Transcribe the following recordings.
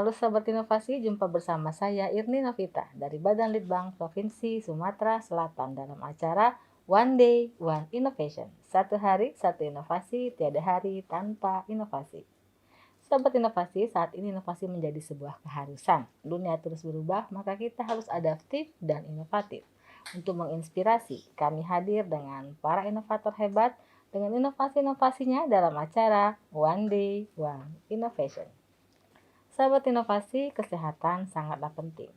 Halo Sahabat Inovasi, jumpa bersama saya Irni Novita dari Badan Litbang Provinsi Sumatera Selatan dalam acara One Day, One Innovation. Satu hari, satu inovasi, tiada hari tanpa inovasi. Sahabat inovasi, saat ini inovasi menjadi sebuah keharusan. Dunia terus berubah, maka kita harus adaptif dan inovatif. Untuk menginspirasi, kami hadir dengan para inovator hebat dengan inovasi-inovasinya dalam acara One Day, One Innovation. Sahabat inovasi, kesehatan sangatlah penting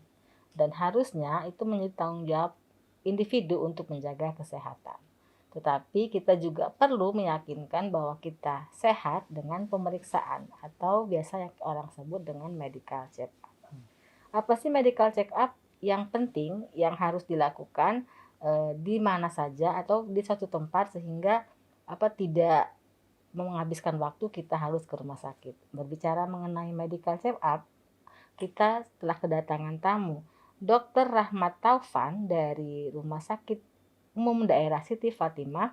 dan harusnya itu menjadi tanggung jawab individu untuk menjaga kesehatan. Tetapi kita juga perlu meyakinkan bahwa kita sehat dengan pemeriksaan atau biasa yang orang sebut dengan medical check up. Apa sih medical check up? Yang penting yang harus dilakukan di mana saja atau di suatu tempat sehingga tidak menghabiskan waktu kita harus ke rumah sakit. Berbicara mengenai medical check up, kita telah kedatangan tamu Dr. Rahmat Taufan dari Rumah Sakit Umum Daerah Siti Fatimah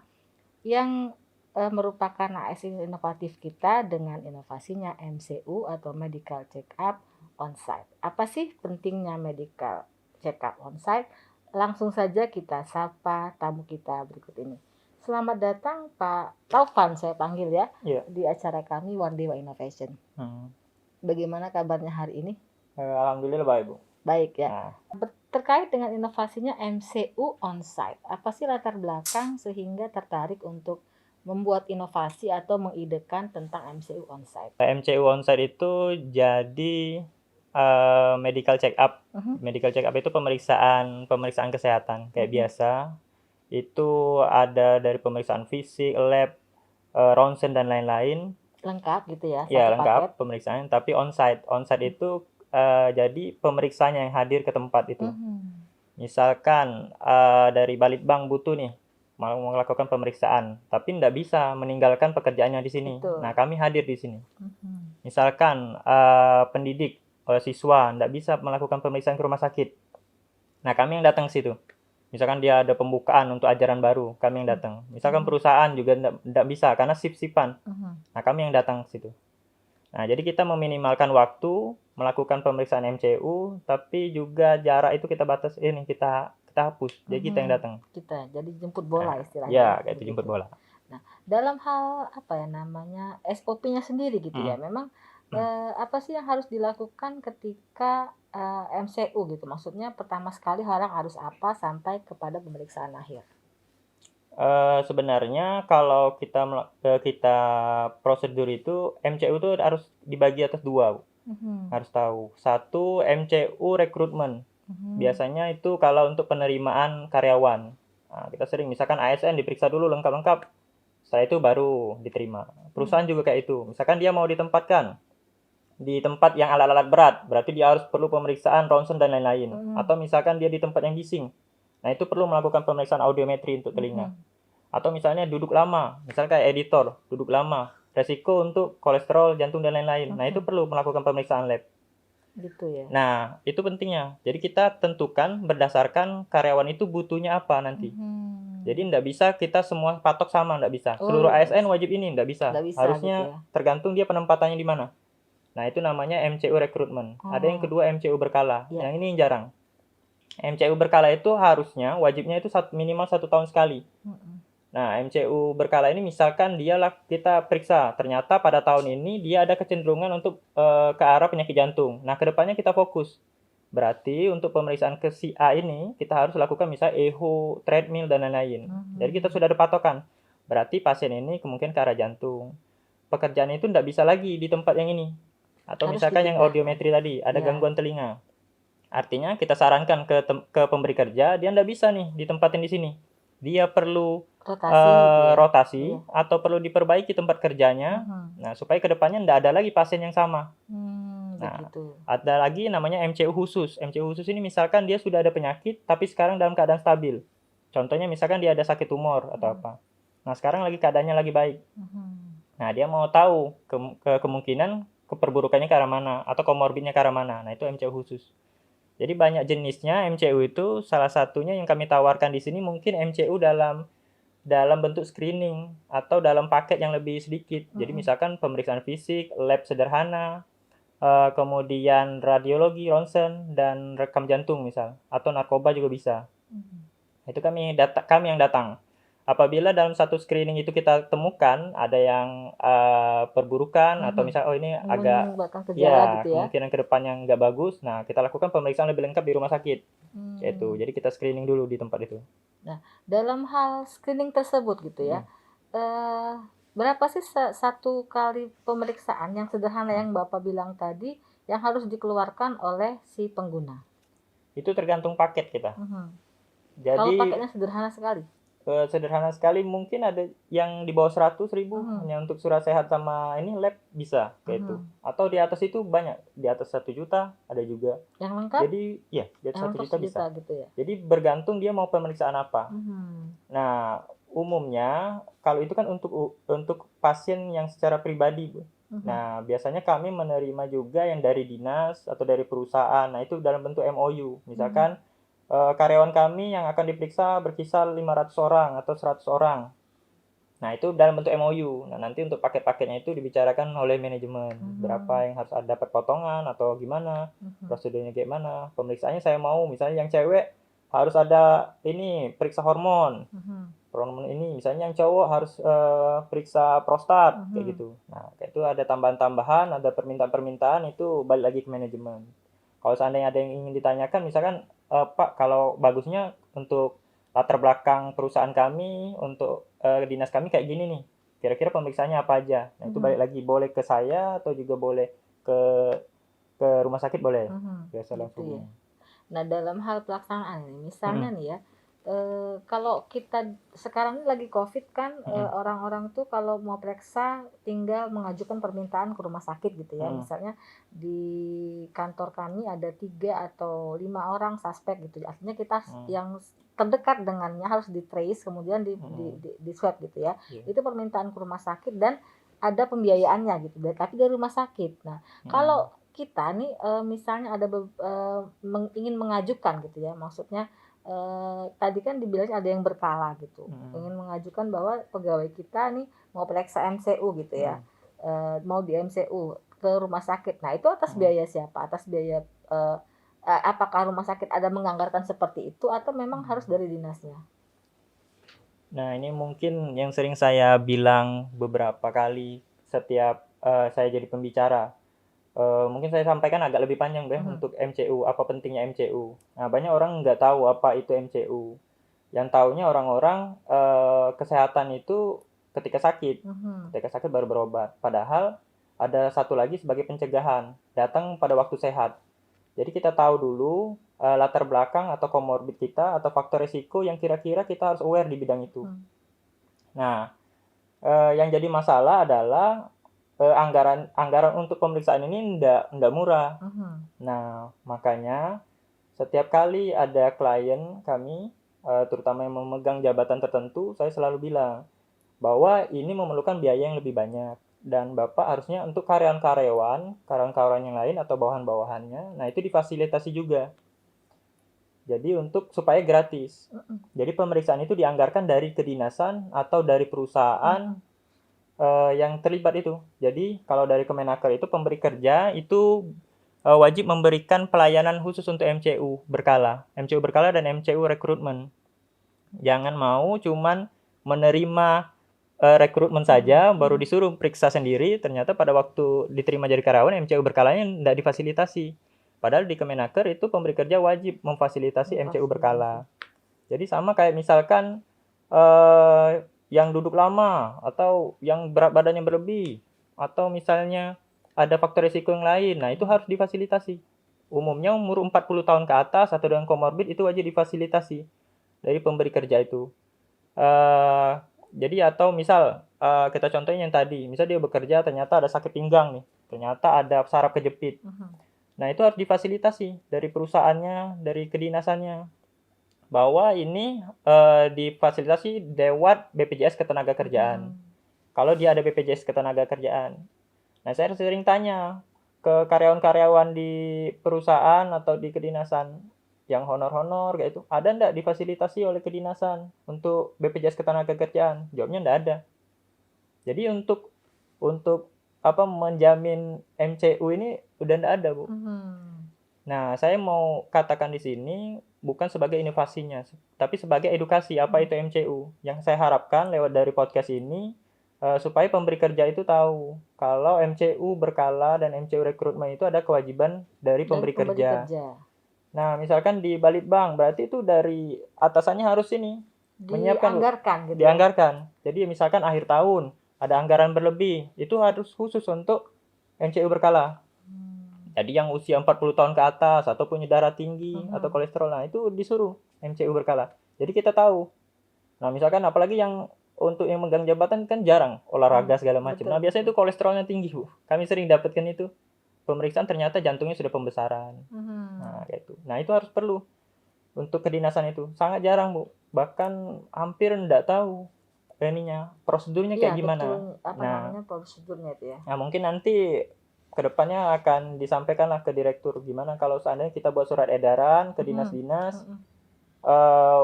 yang merupakan ASN inovatif kita dengan inovasinya MCU atau Medical Check Up On-Site. Apa sih pentingnya Medical Check Up On-Site? Langsung saja kita sapa tamu kita berikut ini. Selamat datang Pak Taufan, saya panggil ya, di acara kami One Day One Innovation. Bagaimana kabarnya hari ini? Alhamdulillah baik, Bu. Baik ya. Terkait dengan inovasinya MCU On-Site, apa sih latar belakang sehingga tertarik untuk membuat inovasi atau mengidekan tentang MCU On-Site? MCU On-Site itu jadi medical check up. Medical check up itu pemeriksaan kesehatan kayak biasa. Itu ada dari pemeriksaan fisik, lab, ronsen dan lain-lain. Lengkap gitu ya? Ya, lengkap pemeriksaan, tapi on-site. On-site itu jadi pemeriksanya yang hadir ke tempat itu. Misalkan dari Balitbang butuh nih mau melakukan pemeriksaan, tapi tidak bisa meninggalkan pekerjaannya di sini. Betul. Nah, kami hadir di sini. Misalkan pendidik, siswa tidak bisa melakukan pemeriksaan ke rumah sakit. Nah, kami yang datang ke situ. Misalkan dia ada pembukaan untuk ajaran baru, kami yang datang. Misalkan perusahaan juga tidak bisa karena shift-shiftan. Nah, kami yang datang ke situ. Nah, jadi kita meminimalkan waktu melakukan pemeriksaan MCU, tapi juga jarak itu kita kita hapus. Jadi kita yang datang. Kita jadi jemput bola istilahnya. Ya, kayak itu jemput bola. Nah, dalam hal SOP-nya sendiri gitu ya. Memang apa sih yang harus dilakukan ketika MCU gitu? Maksudnya pertama sekali orang harus apa sampai kepada pemeriksaan akhir? Sebenarnya kalau kita prosedur itu MCU itu harus dibagi atas dua, Bu. Harus tahu. Satu, MCU rekrutmen. Biasanya itu kalau untuk penerimaan karyawan. Nah, kita sering misalkan ASN diperiksa dulu lengkap-lengkap. Setelah itu baru diterima. Perusahaan juga kayak itu. Misalkan dia mau ditempatkan di tempat yang alat-alat berat, berarti dia harus perlu pemeriksaan ronsen dan lain-lain. Atau misalkan dia di tempat yang bising. Nah, itu perlu melakukan pemeriksaan audiometri untuk telinga. Atau misalnya duduk lama, misalnya kayak editor, duduk lama, resiko untuk kolesterol, jantung dan lain-lain. Nah, itu perlu melakukan pemeriksaan lab. Gitu ya. Nah, itu pentingnya. Jadi kita tentukan berdasarkan karyawan itu butuhnya apa nanti. Jadi tidak bisa kita semua patok sama, tidak bisa. Seluruh ASN wajib ini, tidak bisa. Harusnya gitu ya. Tergantung dia penempatannya di mana. Nah, itu namanya MCU rekrutmen. Ada yang kedua MCU berkala. Yang ini jarang. MCU berkala itu harusnya wajibnya itu minimal 1 tahun sekali. Nah, MCU berkala ini misalkan kita periksa, ternyata pada tahun ini dia ada kecenderungan untuk ke arah penyakit jantung. Nah, kedepannya kita fokus. Berarti untuk pemeriksaan ke si A ini kita harus lakukan misalnya echo, treadmill dan lain-lain. Jadi kita sudah ada patokan. Berarti pasien ini kemungkinan ke arah jantung. Pekerjaan itu tidak bisa lagi di tempat yang ini. Atau harus misalkan yang audiometri tadi, ada gangguan telinga. Artinya kita sarankan ke pemberi kerja, dia tidak bisa nih ditempatin di sini. Dia perlu rotasi atau perlu diperbaiki tempat kerjanya. Nah, supaya kedepannya tidak ada lagi pasien yang sama. Nah, ada lagi namanya MCU khusus. MCU khusus ini misalkan dia sudah ada penyakit, tapi sekarang dalam keadaan stabil. Contohnya misalkan dia ada sakit tumor atau apa. Nah, sekarang keadaannya lagi baik. Nah, dia mau tahu kemungkinan keperburukannya ke arah mana atau komorbidnya ke arah mana. Nah, itu MCU khusus. Jadi banyak jenisnya MCU itu. Salah satunya yang kami tawarkan di sini mungkin MCU dalam bentuk screening atau dalam paket yang lebih sedikit. Jadi misalkan pemeriksaan fisik, lab sederhana, kemudian radiologi, ronsen, dan rekam jantung misal, atau narkoba juga bisa. Itu kami yang datang. Apabila dalam satu screening itu kita temukan ada yang perburukan atau misal ini agak kemungkinan ke depannya nggak bagus, nah kita lakukan pemeriksaan lebih lengkap di rumah sakit. Itu. Jadi kita screening dulu di tempat itu. Nah, dalam hal screening tersebut gitu ya, berapa sih satu kali pemeriksaan yang sederhana yang Bapak bilang tadi yang harus dikeluarkan oleh si pengguna? Itu tergantung paket kita. Jadi kalau paketnya sederhana sekali mungkin ada yang di bawah 100.000 hanya untuk surat sehat sama ini lab bisa kayak itu. Atau di atas itu banyak, di atas 1 juta ada juga. Yang lengkap? Jadi ya, di atas 1 juta bisa. Gitu ya? Jadi bergantung dia mau pemeriksaan apa. Nah, umumnya kalau itu kan untuk pasien yang secara pribadi, Bu. Nah, biasanya kami menerima juga yang dari dinas atau dari perusahaan. Nah, itu dalam bentuk MOU. Misalkan karyawan kami yang akan diperiksa berkisar 500 orang atau 100 orang. Nah, itu dalam bentuk MOU. Nah, nanti untuk paket-paketnya itu dibicarakan oleh manajemen. Berapa yang harus ada dapat potongan atau gimana, prosedurnya gimana. Pemeriksaannya saya mau, misalnya yang cewek harus ada ini, periksa hormon. Hormon ini, misalnya yang cowok harus periksa prostat, kayak gitu. Nah, kayak itu ada tambahan-tambahan, ada permintaan-permintaan, itu balik lagi ke manajemen. Kalau seandainya ada yang ingin ditanyakan, misalkan, Pak, kalau bagusnya untuk latar belakang perusahaan kami, untuk dinas kami kayak gini nih, kira-kira pemeriksaannya apa aja. Nah, itu balik lagi, boleh ke saya atau juga boleh ke rumah sakit boleh. Biasa langsung. Gitu ya. Nah, dalam hal pelaksanaan ini, misalnya nih ya, kalau kita sekarang ini lagi COVID kan, orang-orang tuh kalau mau periksa tinggal mengajukan permintaan ke rumah sakit gitu ya. Misalnya di kantor kami ada 3 atau 5 orang suspek gitu. Artinya kita yang terdekat dengannya harus di trace kemudian di swab gitu ya. Itu permintaan ke rumah sakit dan ada pembiayaannya gitu. Tapi dari rumah sakit. Nah, kalau kita nih misalnya ada ingin mengajukan gitu ya, maksudnya tadi kan dibilang ada yang berkala gitu, ingin mengajukan bahwa pegawai kita nih mau periksa MCU gitu ya, mau di MCU ke rumah sakit. Nah, itu atas biaya siapa? Atas biaya apakah rumah sakit ada menganggarkan seperti itu atau memang harus dari dinasnya? Nah, ini mungkin yang sering saya bilang beberapa kali setiap saya jadi pembicara. Mungkin saya sampaikan agak lebih panjang deh untuk MCU, apa pentingnya MCU. Nah, banyak orang nggak tahu apa itu MCU. Yang taunya orang-orang kesehatan itu ketika sakit baru berobat. Padahal ada satu lagi sebagai pencegahan, datang pada waktu sehat. Jadi kita tahu dulu latar belakang atau komorbid kita atau faktor resiko yang kira-kira kita harus aware di bidang itu. Nah, yang jadi masalah adalah anggaran untuk pemeriksaan ini enggak murah. Nah, makanya setiap kali ada klien kami, terutama yang memegang jabatan tertentu, saya selalu bilang bahwa ini memerlukan biaya yang lebih banyak. Dan Bapak harusnya untuk karyawan yang lain atau bawahan-bawahannya, nah itu difasilitasi juga. Jadi supaya gratis. Jadi pemeriksaan itu dianggarkan dari kedinasan atau dari perusahaan yang terlibat itu. Jadi kalau dari Kemenaker itu pemberi kerja itu wajib memberikan pelayanan khusus untuk MCU berkala dan MCU rekrutmen. Jangan mau cuman menerima rekrutmen saja baru disuruh periksa sendiri, ternyata pada waktu diterima jadi karyawan MCU berkalanya tidak difasilitasi. Padahal di Kemenaker itu pemberi kerja wajib memfasilitasi MCU berkala. Jadi sama kayak misalkan yang duduk lama atau yang berat badannya berlebih atau misalnya ada faktor risiko yang lain, nah itu harus difasilitasi. Umumnya umur 40 tahun ke atas atau dengan komorbid itu wajib difasilitasi dari pemberi kerja itu. Jadi atau misal kita contohnya yang tadi, misal dia bekerja ternyata ada sakit pinggang nih, ternyata ada saraf kejepit. Nah itu harus difasilitasi dari perusahaannya, dari kedinasannya. Bahwa ini difasilitasi lewat BPJS Ketenagakerjaan. Kalau dia ada BPJS Ketenagakerjaan. Nah, saya sering tanya ke karyawan-karyawan di perusahaan atau di kedinasan yang honor-honor kayak itu, ada enggak difasilitasi oleh kedinasan untuk BPJS Ketenagakerjaan? Jawabnya enggak ada. Jadi untuk menjamin MCU ini udah nggak ada, Bu. Nah, saya mau katakan di sini bukan sebagai inovasinya, tapi sebagai edukasi apa itu MCU. Yang saya harapkan lewat dari podcast ini supaya pemberi kerja itu tahu kalau MCU berkala dan MCU rekrutmen itu ada kewajiban dari pemberi kerja. Nah, misalkan di Balitbang, berarti itu dari atasannya harus ini menyiapkan, dianggarkan gitu. Dianggarkan. Jadi misalkan akhir tahun ada anggaran berlebih, itu harus khusus untuk MCU berkala. Jadi yang usia 40 tahun ke atas atau punya darah tinggi atau kolesterol, nah itu disuruh MCU berkala. Jadi kita tahu. Nah, misalkan apalagi yang untuk yang megang jabatan kan jarang olahraga segala macam. Nah, biasanya itu kolesterolnya tinggi, Bu. Kami sering dapatkan itu. Pemeriksaan ternyata jantungnya sudah pembesaran. Nah, kayak itu. Nah, itu harus perlu untuk kedinasan itu. Sangat jarang, Bu. Bahkan hampir enggak tahu ininya, prosedurnya kayak gimana. Betul. Apa namanya prosedurnya itu ya. Nah, mungkin nanti kedepannya akan disampaikanlah ke direktur gimana kalau seandainya kita buat surat edaran ke dinas-dinas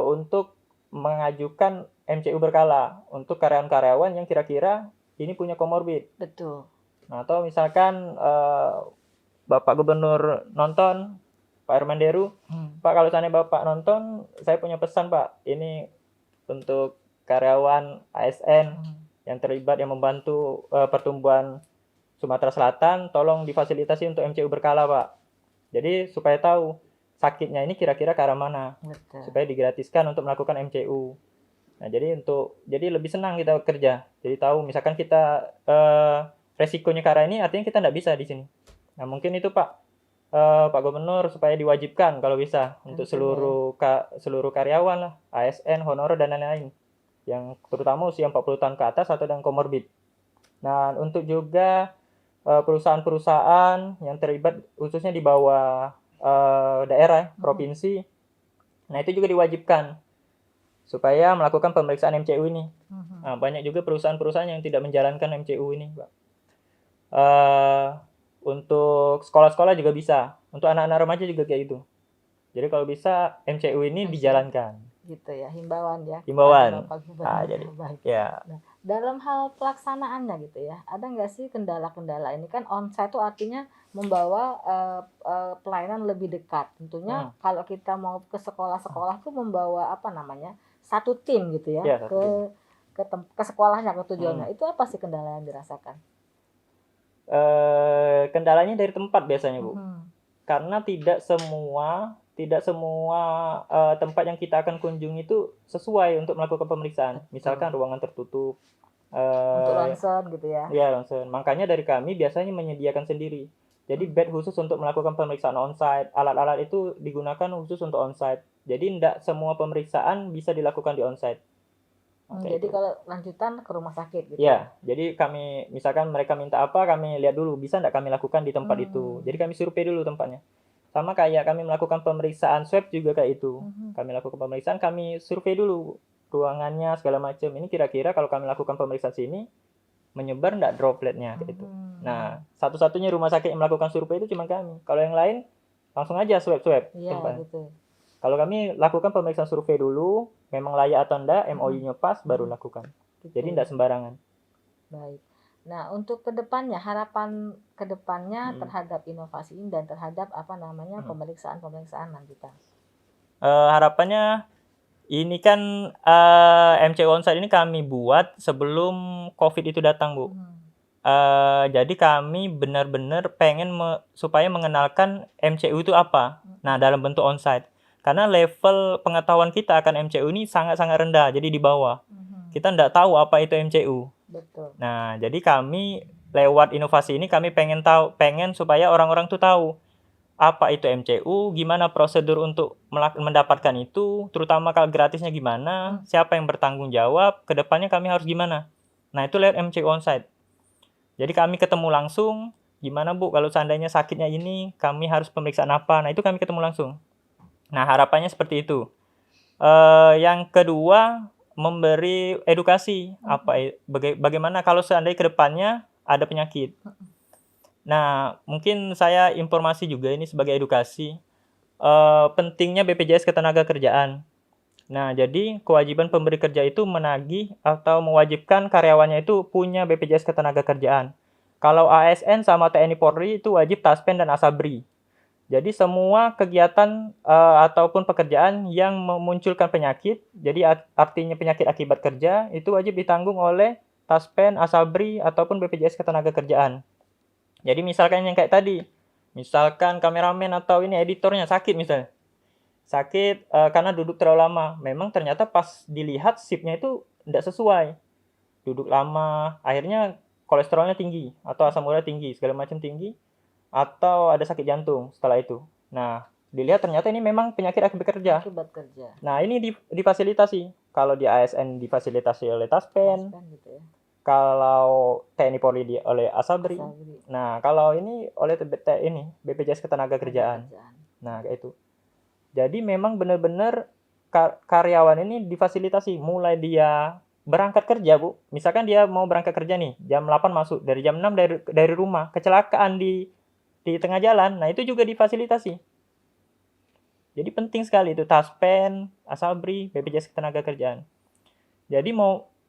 untuk mengajukan MCU berkala untuk karyawan-karyawan yang kira-kira ini punya komorbid. Betul. Nah, atau misalkan Bapak Gubernur nonton, Pak Hermanderu, Pak kalau seandainya Bapak nonton, saya punya pesan Pak, ini untuk karyawan ASN yang terlibat yang membantu pertumbuhan Sumatera Selatan, tolong difasilitasi untuk MCU berkala, Pak. Jadi supaya tahu sakitnya ini kira-kira ke arah mana. Betul. Supaya digratiskan untuk melakukan MCU. Nah, jadi lebih senang kita kerja. Jadi tahu misalkan kita resikonya ke arah ini, artinya kita tidak bisa di sini. Nah, mungkin itu Pak Gubernur supaya diwajibkan kalau bisa untuk seluruh karyawan lah, ASN, honorer dan lain-lain. Yang terutama usia 40 tahun ke atas atau yang komorbid. Nah, untuk juga perusahaan-perusahaan yang terlibat khususnya di bawah daerah, provinsi. Nah, itu juga diwajibkan supaya melakukan pemeriksaan MCU ini. Nah, banyak juga perusahaan-perusahaan yang tidak menjalankan MCU ini, Pak. Untuk sekolah-sekolah juga bisa. Untuk anak-anak remaja juga kayak gitu. Jadi kalau bisa MCU ini dijalankan. Gitu ya, himbauan ya. Himbauan. Jadi ya. Nah, dalam hal pelaksanaannya gitu ya, ada nggak sih kendala-kendala ini? Kan onsite itu artinya membawa pelayanan lebih dekat. Tentunya kalau kita mau ke sekolah-sekolah tuh membawa apa namanya, satu tim gitu ya, ke sekolahnya, ke tujuannya. Itu apa sih kendala yang dirasakan? Kendalanya dari tempat biasanya, Bu. Karena tidak semua tempat yang kita akan kunjungi itu sesuai untuk melakukan pemeriksaan. Misalkan ruangan tertutup. Untuk ronsen gitu ya. Iya, ronsen. Makanya dari kami biasanya menyediakan sendiri. Jadi bed khusus untuk melakukan pemeriksaan onsite. Alat-alat itu digunakan khusus untuk onsite. Jadi tidak semua pemeriksaan bisa dilakukan di onsite. Jadi kalau lanjutan ke rumah sakit gitu. Ya, jadi kami misalkan mereka minta apa, kami lihat dulu bisa tidak kami lakukan di tempat itu. Jadi kami survei dulu tempatnya. Sama kayak kami melakukan pemeriksaan swab juga kayak itu. Kami lakukan pemeriksaan, kami survei dulu ruangannya segala macam. Ini kira-kira kalau kami lakukan pemeriksaan sini menyebar enggak dropletnya gitu. Nah, satu-satunya rumah sakit yang melakukan survei itu cuma kami. Kalau yang lain langsung aja swab-swab. Iya, gitu. Kalau kami lakukan pemeriksaan survei dulu, memang layak atau enggak, MOU-nya pas baru lakukan. Gitu. Jadi enggak sembarangan. Baik. Nah, untuk kedepannya, harapan kedepannya terhadap inovasi ini dan terhadap apa namanya pemeriksaan lanjutan. Harapannya ini kan MCU onsite ini kami buat sebelum COVID itu datang, Bu. Jadi kami benar-benar pengen supaya mengenalkan MCU itu apa. Nah, dalam bentuk onsite. Karena level pengetahuan kita akan MCU ini sangat-sangat rendah, jadi di bawah. Kita enggak tahu apa itu MCU. Betul. Nah, jadi kami lewat inovasi ini kami pengen supaya orang-orang tuh tahu apa itu MCU, gimana prosedur untuk mendapatkan itu, terutama kalau gratisnya gimana, siapa yang bertanggung jawab, kedepannya kami harus gimana. Nah, itu lewat MCU onsite. Jadi kami ketemu langsung, gimana Bu kalau seandainya sakitnya ini, kami harus pemeriksaan apa. Nah, itu kami ketemu langsung. Nah, harapannya seperti itu. Yang kedua, memberi edukasi bagaimana kalau seandainya ke depannya ada penyakit. Nah, mungkin saya informasi juga ini sebagai edukasi. Pentingnya BPJS Ketenagakerjaan. Nah, jadi kewajiban pemberi kerja itu menagih atau mewajibkan karyawannya itu punya BPJS Ketenagakerjaan. Kalau ASN sama TNI Polri itu wajib taspen dan asabri. Jadi semua kegiatan ataupun pekerjaan yang memunculkan penyakit, jadi artinya penyakit akibat kerja, itu wajib ditanggung oleh taspen, asabri, ataupun BPJS Ketenagakerjaan. Jadi misalkan yang kayak tadi, misalkan kameramen atau ini editornya sakit misalnya. Sakit karena duduk terlalu lama. Memang ternyata pas dilihat shiftnya itu tidak sesuai. Duduk lama, akhirnya kolesterolnya tinggi, atau asam urat tinggi, segala macam tinggi. Atau ada sakit jantung setelah itu. Nah, dilihat ternyata ini memang penyakit akibat kerja. Nah, ini difasilitasi. Kalau di ASN difasilitasi oleh taspen gitu ya. Kalau TNI Polri oleh asabri. Nah, kalau ini oleh BPJS Ketenagakerjaan. Nah, kayak itu. Jadi memang benar-benar karyawan ini difasilitasi mulai dia berangkat kerja, Bu. Misalkan dia mau berangkat kerja nih, jam 8 masuk, dari jam 6 dari rumah, kecelakaan di tengah jalan, nah itu juga difasilitasi. Jadi penting sekali itu taspen, asabri, BPJS Ketenagakerjaan. Jadi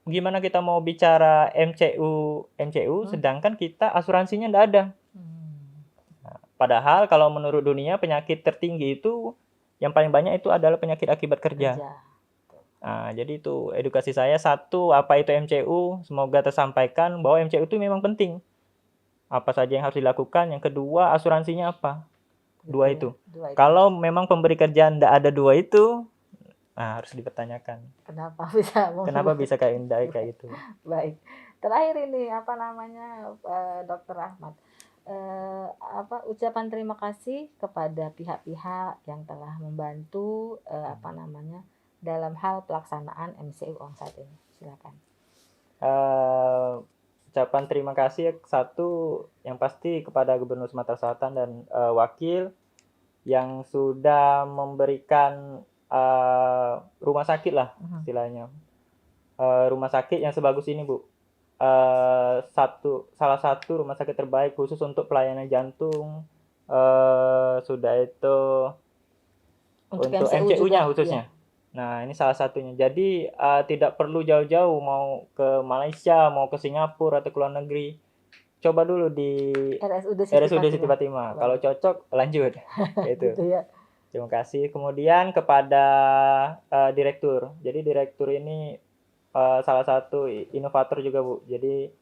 gimana kita mau bicara MCU, sedangkan kita asuransinya enggak ada. Nah, padahal kalau menurut dunia penyakit tertinggi itu yang paling banyak itu adalah penyakit akibat kerja. Nah, jadi itu edukasi saya. Satu, apa itu MCU? Semoga tersampaikan bahwa MCU itu memang penting. Apa saja yang harus dilakukan. Yang kedua, asuransinya apa? Dua itu. Kalau memang pemberi kerjaan tidak ada dua itu, nah harus dipertanyakan. Kenapa bisa kayak itu? Baik. Terakhir ini Dr. Ahmad. Ucapan terima kasih kepada pihak-pihak yang telah membantu dalam hal pelaksanaan MCU onsite ini. Silakan. Ucapan terima kasih satu yang pasti kepada Gubernur Sumatera Selatan dan wakil yang sudah memberikan rumah sakit lah istilahnya. Rumah sakit yang sebagus ini, Bu. Salah satu rumah sakit terbaik khusus untuk pelayanan jantung. Sudah itu untuk MCU-nya khususnya. Ya. Nah, ini salah satunya. Jadi tidak perlu jauh-jauh mau ke Malaysia, mau ke Singapura atau ke luar negeri. Coba dulu di RSUD Siti Fatimah. Kalau cocok lanjut. Itu. Gitu ya. Terima kasih. Kemudian kepada direktur. Jadi direktur ini salah satu inovator juga, Bu. Jadi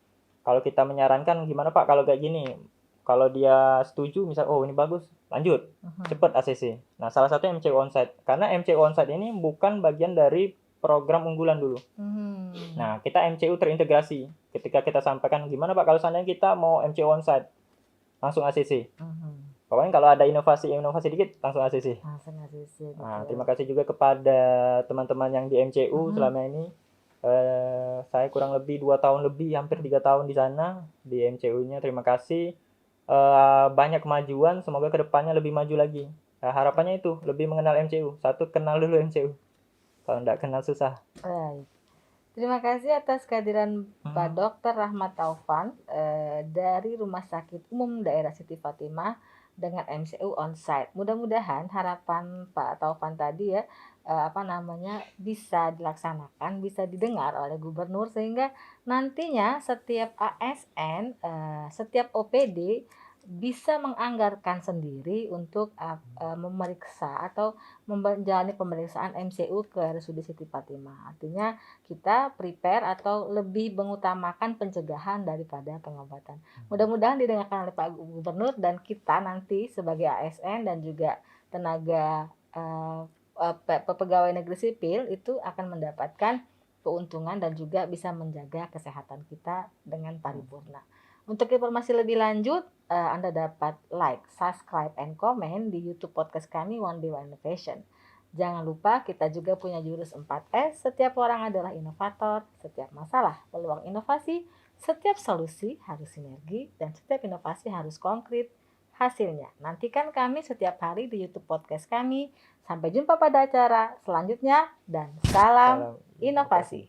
kalau kita menyarankan gimana Pak kalau kayak gini? Kalau dia setuju, misal, ini bagus, lanjut, cepat ACC. Nah, salah satunya MCU onsite. Karena MCU onsite ini bukan bagian dari program unggulan dulu. Nah, kita MCU terintegrasi. Ketika kita sampaikan, gimana Pak kalau seandainya kita mau MCU onsite, langsung ACC. Pokoknya kalau ada inovasi dikit, langsung ACC. Gitu. Nah, terima kasih juga kepada teman-teman yang di MCU selama ini. Saya kurang lebih 2 tahun lebih, hampir 3 tahun di sana, di MCU-nya. Terima kasih. Banyak kemajuan, semoga kedepannya lebih maju lagi. Harapannya itu lebih mengenal MCU. Satu, kenal dulu MCU. Kalau tidak kenal susah. Baik. Terima kasih atas kehadiran Pak Dr. Rahmat Taufan dari Rumah Sakit Umum Daerah Siti Fatimah dengan MCU onsite. Mudah-mudahan harapan Pak Taufan tadi ya bisa dilaksanakan, bisa didengar oleh gubernur sehingga nantinya setiap ASN, setiap OPD bisa menganggarkan sendiri untuk memeriksa atau menjalani pemeriksaan MCU ke RSUD Siti Fatimah. Artinya kita prepare atau lebih mengutamakan pencegahan daripada pengobatan. Mudah-mudahan didengarkan oleh Pak Gubernur dan kita nanti sebagai ASN dan juga tenaga pegawai negeri sipil itu akan mendapatkan keuntungan dan juga bisa menjaga kesehatan kita dengan paripurna. Untuk informasi lebih lanjut, Anda dapat like, subscribe, and comment di YouTube podcast kami One Day One Innovation. Jangan lupa kita juga punya jurus 4S, setiap orang adalah inovator, setiap masalah peluang inovasi, setiap solusi harus sinergi, dan setiap inovasi harus konkret hasilnya. Nantikan kami setiap hari di YouTube podcast kami. Sampai jumpa pada acara selanjutnya dan salam inovasi.